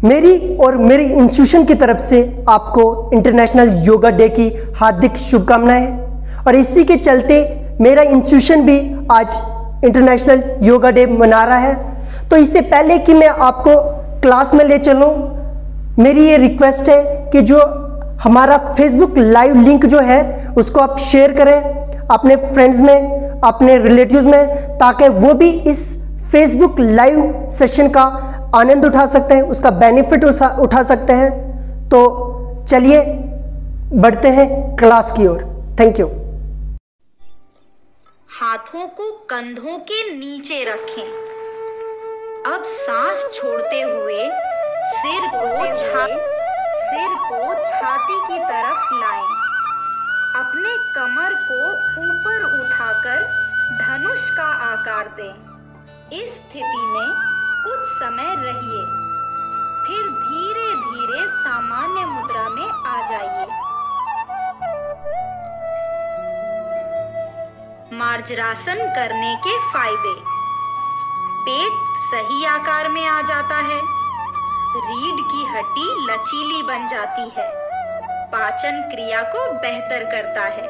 मेरी और मेरी इंस्टीट्यूशन की तरफ से आपको इंटरनेशनल योगा डे की हार्दिक शुभकामनाएं। और इसी के चलते मेरा इंस्टीट्यूशन भी आज इंटरनेशनल योगा डे मना रहा है। तो इससे पहले कि मैं आपको क्लास में ले चलूं, मेरी ये रिक्वेस्ट है कि जो हमारा फेसबुक लाइव लिंक जो है उसको आप शेयर करें अपने फ्रेंड्स में, अपने रिलेटिव्स में, ताकि वो भी इस फेसबुक लाइव सेशन का आनंद उठा सकते हैं, उसका बेनिफिट उठा सकते हैं। तो चलिए बढ़ते हैं क्लास की ओर। Thank you. हाथों को कंधों के नीचे रखें। अब सांस छोड़ते हुए सिर को छाती की तरफ लाएं। अपने कमर को ऊपर उठाकर धनुष का आकार दें। इस स्थिति में कुछ समय रहिए, फिर धीरे धीरे सामान्य मुद्रा में आ जाइए। मार्जरासन करने के फायदे। पेट सही आकार में आ जाता है, रीढ़ की हड्डी लचीली बन जाती है, पाचन क्रिया को बेहतर करता है।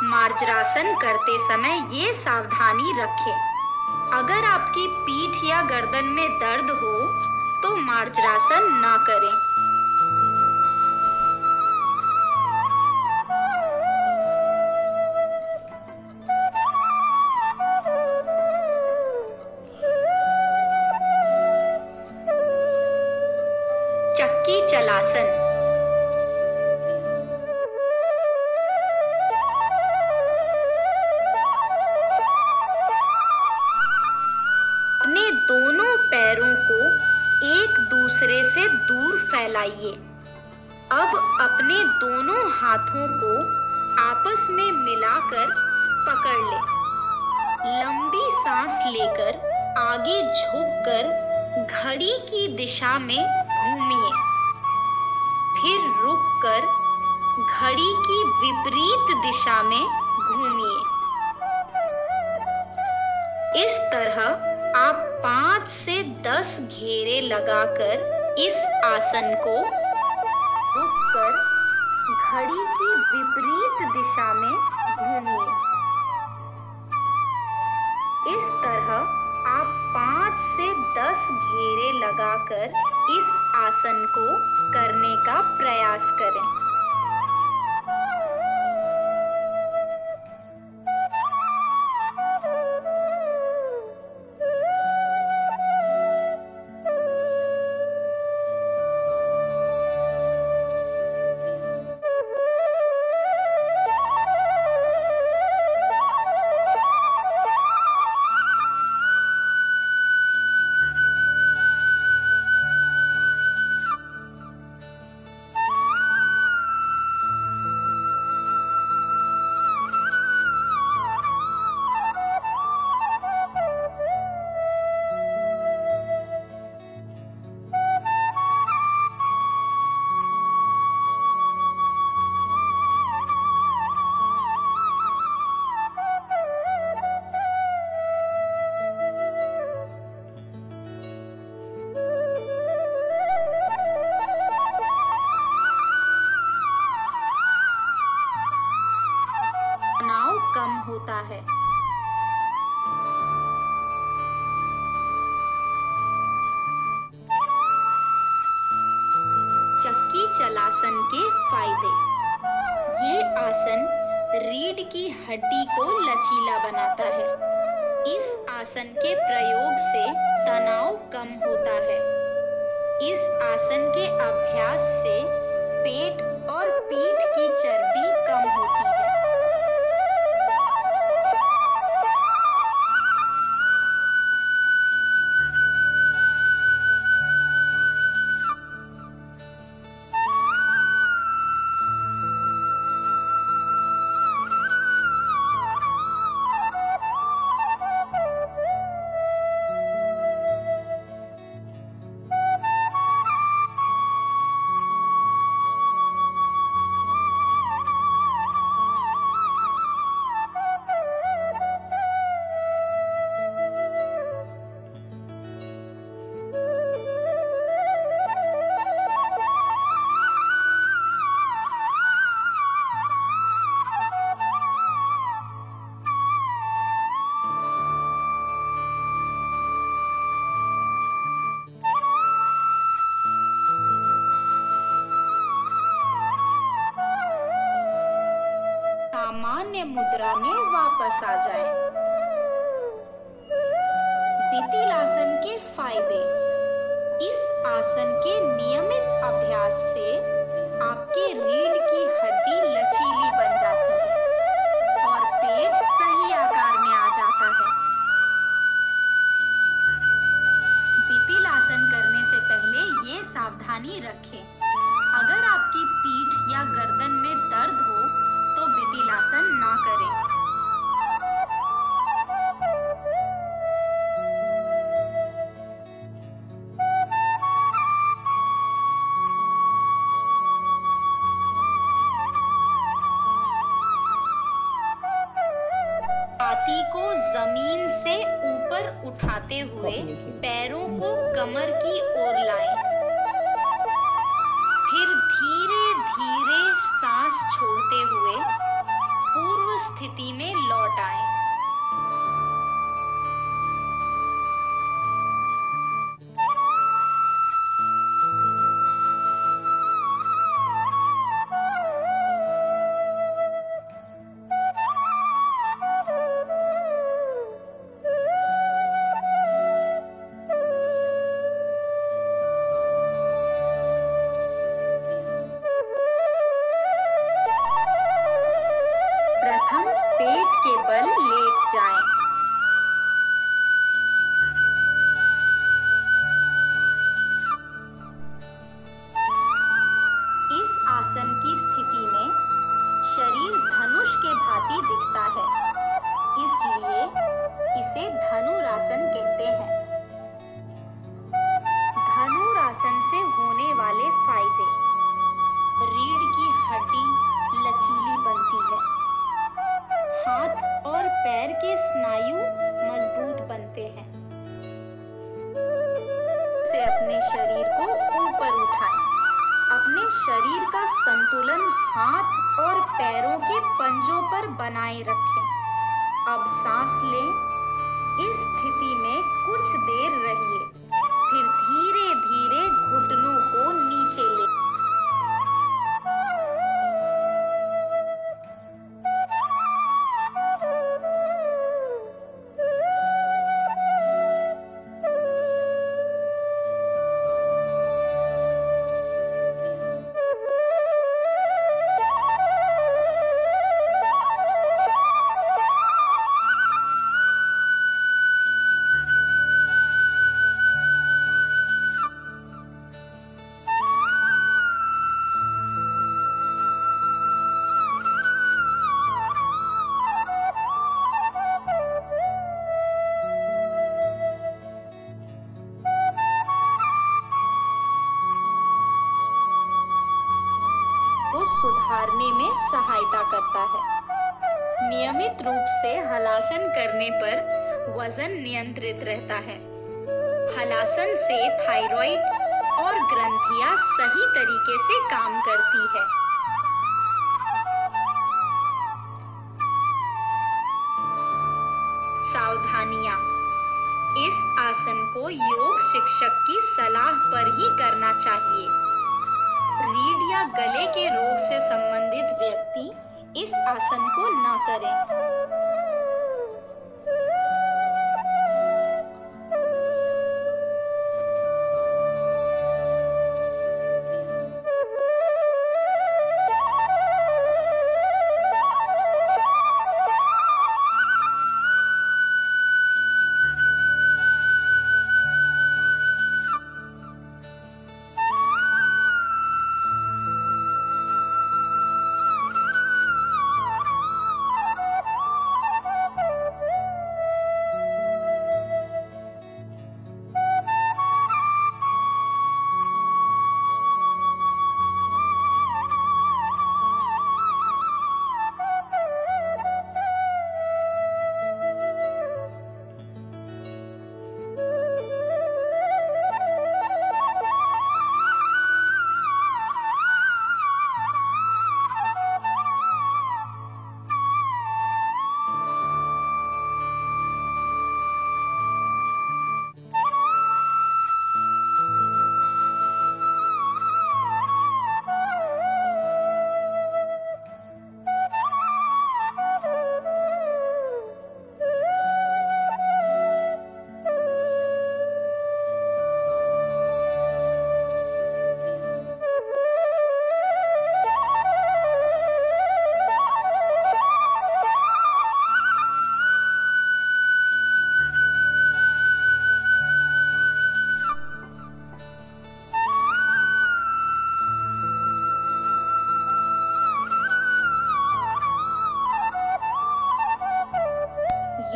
मार्जरासन करते समय ये सावधानी रखें, अगर आपकी पीठ या गर्दन में दर्द हो तो मार्जरासन ना करें। चक्की चलासन। अपने दोनों पैरों को एक दूसरे से दूर फैलाइए। अब अपने दोनों हाथों को आपस में मिलाकर पकड़ लें। लंबी सांस लेकर आगे झुककर घड़ी की दिशा में घूमिए, फिर रुककर घड़ी की विपरीत दिशा में घूमिए। इस तरह आप 5 से 10 घेरे लगाकर इस आसन को रुककर घड़ी की विपरीत दिशा में घूमिए। इस तरह आप 5 से 10 घेरे लगाकर इस आसन को करने का प्रयास करें। कम होता है। चक्की चलासन के फायदे। ये आसन रीढ़ की हड्डी को लचीला बनाता है। इस आसन के प्रयोग से तनाव कम होता है। इस आसन के अभ्यास से पेट और पीठ की चर्बी कम होती है। सामान्य मुद्रा में वापस आ जाएं। बितिल आसन के फायदे। इस आसन के नियमित अभ्यास से आपके रीढ़ की हड्डी लचीली बन जाती है और पेट सही आकार में आ जाता है। बितिल आसन करने से पहले ये सावधानी रखें, अगर आपकी पीठ या गर्दन में दर्द हो तो बितिल आसन ना करें। छाती को जमीन से ऊपर उठाते हुए पैरों को कमर की ओर लाएं। फिर धीरे धीरे सांस छोड़ते हुए पूर्व स्थिति में लौट आएं। प्रथम पेट के बल लेट जाएं। इस आसन की स्थिति में शरीर धनुष के भांति दिखता है, इसलिए इसे धनुरासन कहते हैं। धनुरासन से होने वाले फायदे। रीढ़ की हड्डी लचीली बनती है, हाथ और पैर के स्नायु मजबूत बनते हैं। से अपने शरीर को ऊपर उठाएं। अपने शरीर का संतुलन हाथ और पैरों के पंजों पर बनाए रखें। अब सांस लें। इस स्थिति में कुछ देर रहिए, फिर धीरे धीरे घुटनों को नीचे लें। सुधारने में सहायता करता है। नियमित रूप से हलासन करने पर वजन नियंत्रित रहता है। हलासन से थायराइड और ग्रंथियां सही तरीके से काम करती है। सावधानियां। इस आसन को योग शिक्षक की सलाह पर ही करना चाहिए। रीढ़ या गले के रोग से संबंधित व्यक्ति इस आसन को न करें।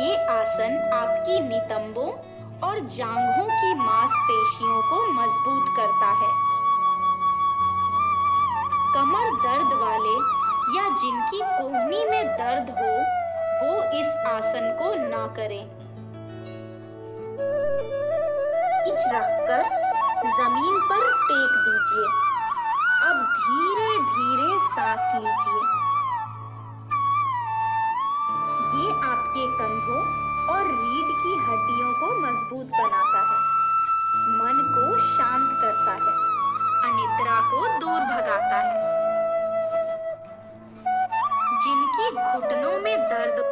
ये आसन आपकी नितंबों और जांघों की मांसपेशियों को मजबूत करता है। कमर दर्द वाले या जिनकी कोहनी में दर्द हो वो इस आसन को ना करें। नीच रखकर जमीन पर टेक दीजिए। अब धीरे धीरे सांस लीजिए। ये आपके कंधों और रीढ़ की हड्डियों को मजबूत बनाता है, मन को शांत करता है, अनिद्रा को दूर भगाता है। जिनकी घुटनों में दर्द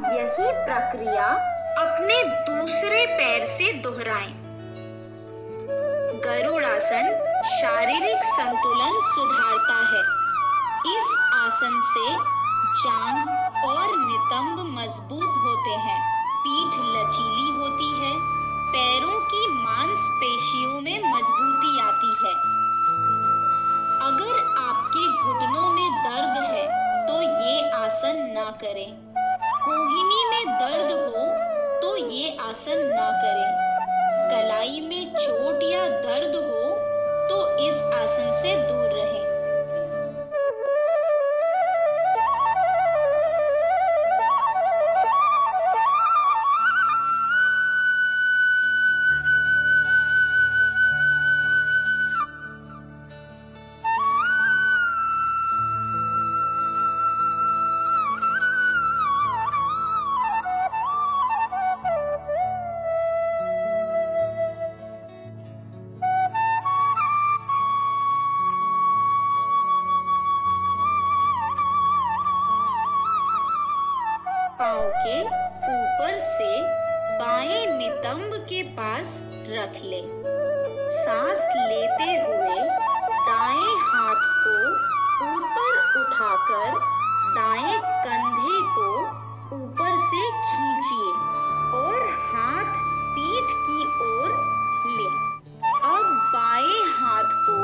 यही प्रक्रिया अपने दूसरे पैर से दोहराएं। गरुड़ासन शारीरिक संतुलन सुधारता है। इस आसन से जांघ और नितंब मजबूत होते हैं, पीठ लचीली होती है, पैरों की मांसपेशियों में मजबूती आती है। अगर आपके घुटनों में दर्द है तो ये आसन ना करें। कोहिनी में दर्द हो तो ये आसन ना करें। कलाई में चोट या दर्द हो तो इस आसन से दूर रहें। ऊपर से बाएं नितंब के पास रख ले। सांस लेते हुए दाएं हाथ को ऊपर उठाकर दाएं कंधे को ऊपर से खींचिए और हाथ पीठ की ओर ले। अब बाएं हाथ को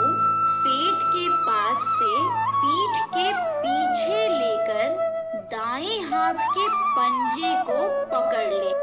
पेट के पास से पीठ के पीछे लेकर दाएं हाथ के पंजे को पकड़ ले।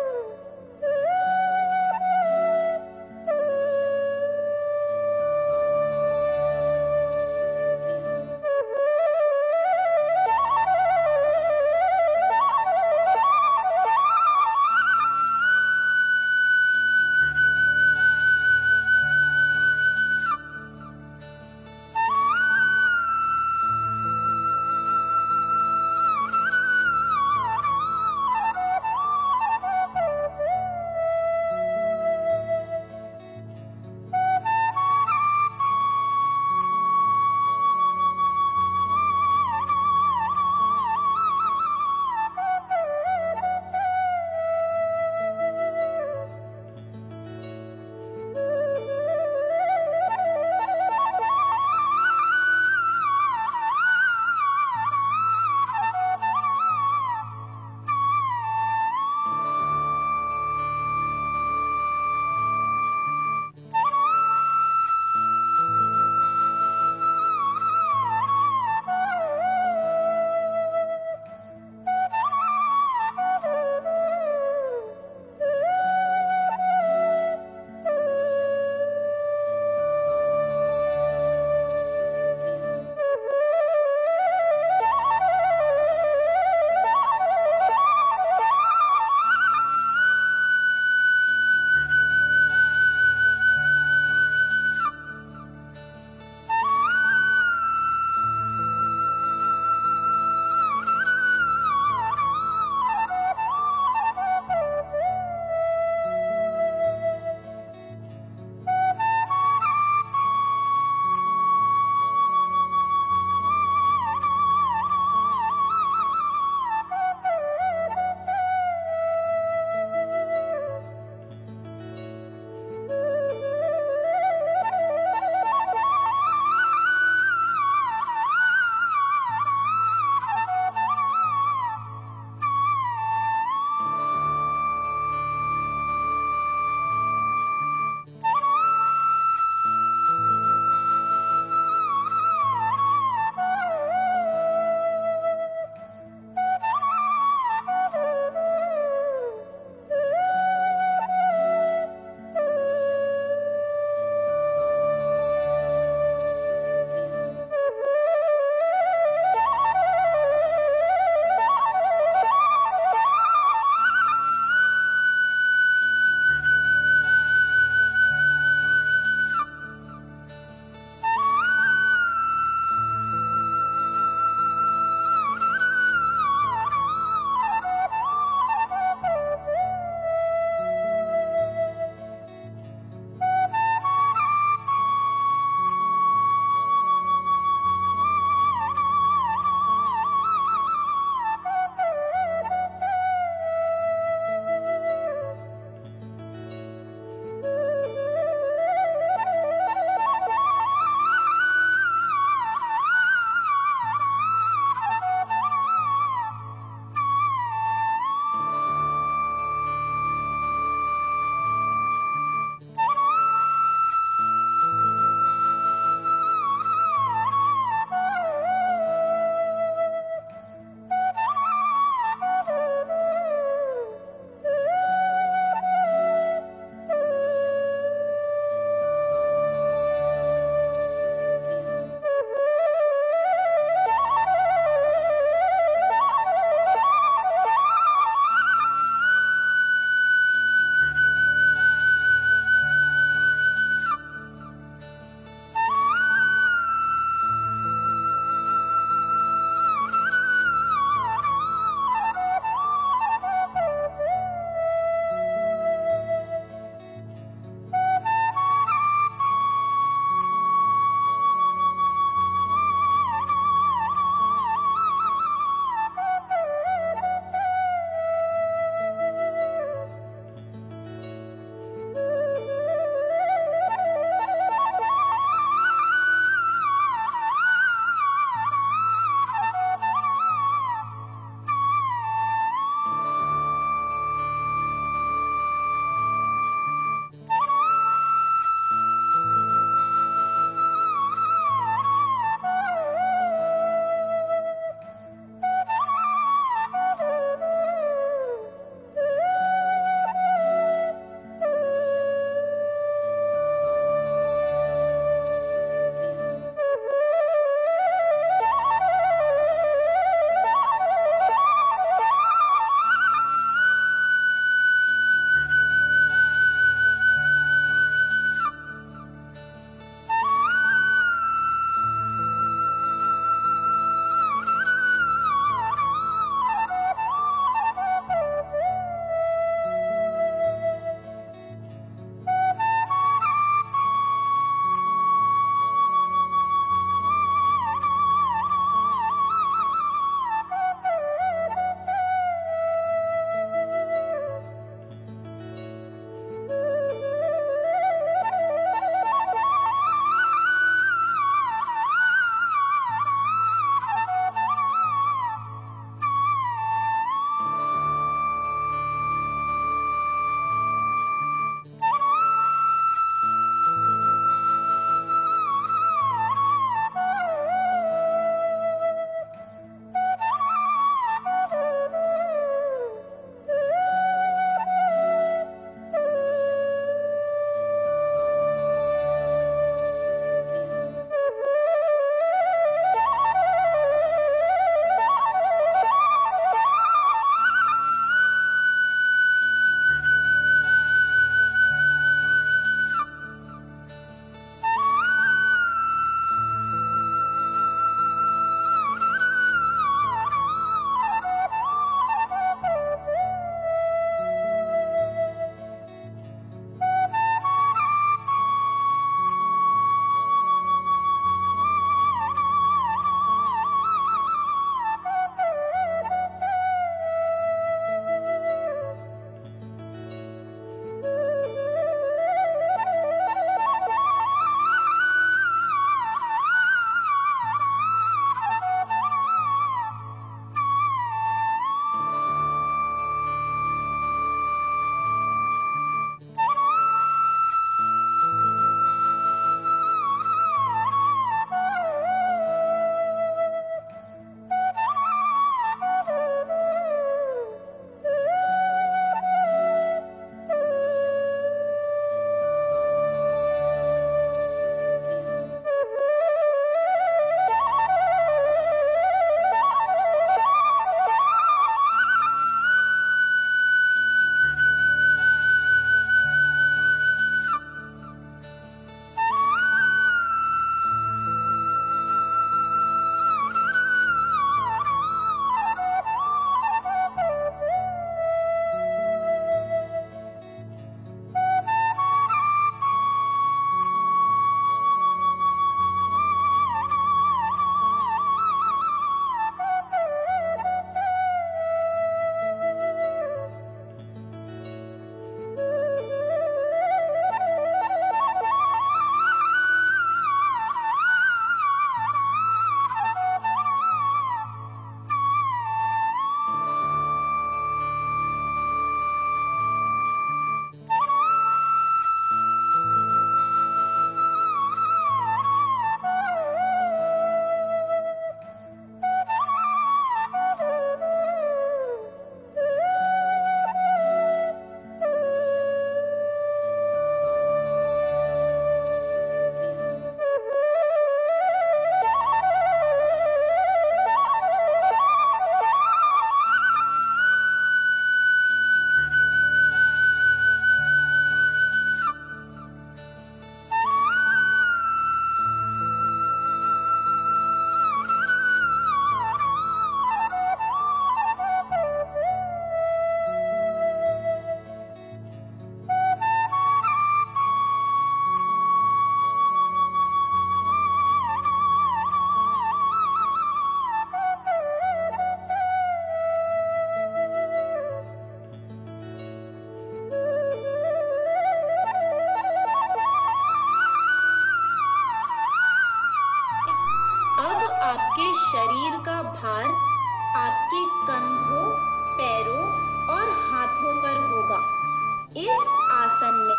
इस आसन में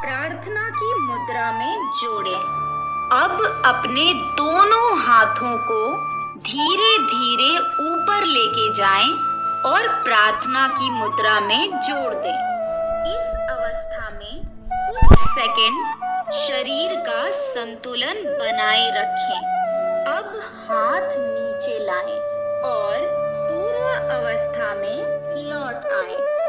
प्रार्थना की मुद्रा में जोड़ें। अब अपने दोनों हाथों को धीरे धीरे ऊपर लेके जाएं और प्रार्थना की मुद्रा में जोड़ दें। इस अवस्था में कुछ सेकंड शरीर का संतुलन बनाए रखें। अब हाथ नीचे लाएं और पूर्व अवस्था में लौट आएं।